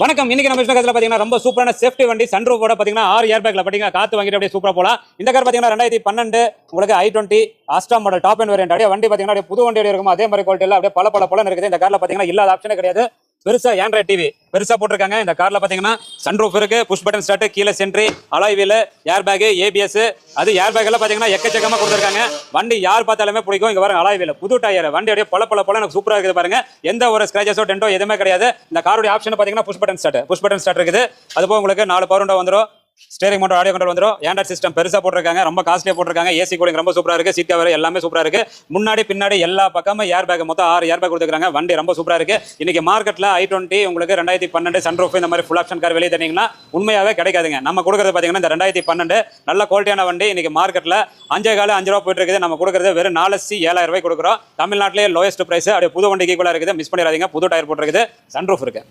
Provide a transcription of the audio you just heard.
வணக்கம். இன்னைக்கு நம்ம கதையில் பார்த்தீங்கன்னா ரொம்ப சூப்பரான சேஃப்டி வண்டி சன்ரூஃபோட பார்த்தீங்கன்னா 6 ஏர் பேக்ல பார்த்தீங்கன்னா காத்து வாங்கிட்டு அப்படியே சூப்பரா போலாம். இந்த கார் பார்த்தீங்கன்னா 2012 உங்களுக்கு i20 Astra model top end variant. அப்படியே வண்டி பார்த்தீங்கன்னா புது வண்டி இருக்கும், அதே மாதிரி குவாலிட்டியில் அப்படியே பல இருக்குது. இந்த கார்ல பார்த்தீங்கன்னா இல்லாத ஆப்ஷனே கிடையாது. பெருசா ஆண்ட்ராய்ட் டிவி பெருசா போட்டிருக்காங்க. இந்த கார்ல பாத்தீங்கன்னா சன்ரூஃப் இருக்கு, புஷ் பட்டன் ஸ்டார்ட், கீழே சென்ட்ரி, alloy wheel, air bag, ABS. அது ஏர் பேக் எல்லாம் பாத்தீங்கன்னா எக்கச்சக்கமா கொடுத்துருக்காங்க. வண்டி யார் பார்த்தாலுமே பிடிக்கும். இங்க பாருங்க அலாய் வீல், புது டயர், வண்டி அப்படியே பல எனக்கு சூப்பரா இருக்குது பாருங்க. எந்த ஒரு ஸ்கிராச்சஸோ டென்ட்டோ எதுவுமே கிடையாது. இந்த காரோட ஆப்ஷன் பாத்தீங்கன்னா புஷ் பட்டன் ஸ்டார்ட் இருக்குது. அது போக உங்களுக்கு 4 பவர் விண்டோ வந்துடும். ஸ்டேரிங் மோட்டர், ஆடியோ கண்ட்ரோல் வந்துடும். ஆண்ட்ராய்ட் சிஸ்டம் பெருசா போட்டிருக்காங்க, ரொம்ப காஸ்ட்லியா போட்டிருக்காங்க. ஏசி கூலிங் ரொம்ப சூப்பரா இருக்கு. சீட் கவர் எல்லாமே சூப்பரா இருக்கு. முன்னாடி பின்னாடி எல்லா பக்கமும் ஏர் பேக், மொத்தம் 6 ஏர் பேக் கொடுத்துருக்காங்க. வண்டி ரொம்ப சூப்பரா இருக்கு. இன்னைக்கு மார்க்கெட்ல i20 உங்களுக்கு 2012 சன்ரூஃப் இந்த மாதிரி ஃபுல் ஆப்ஷன் கார் வெளியே தந்தீங்கன்னா உண்மையாவே கிடைக்காதுங்க. நம்ம கொடுக்கறது பாத்தீங்கன்னா இந்த 2012 நல்ல குவாலிட்டியான வண்டி. இன்னைக்கு மார்க்கெட்ல 5 ரூபா போயிட்டு இருக்குது. நம்ம கொடுக்கறது வெறும் 4,7,000 ரூபாய் கொடுக்குறோம். தமிழ்நாட்டிலேயே லோயஸ்ட் பிரைஸ். அப்படியே புது வண்டிக்கு கூட இருக்குது, மிஸ் பண்ணிடாதீங்க. புது டயர் போட்டிருக்குது, சன்ரூஃப் இருக்கு.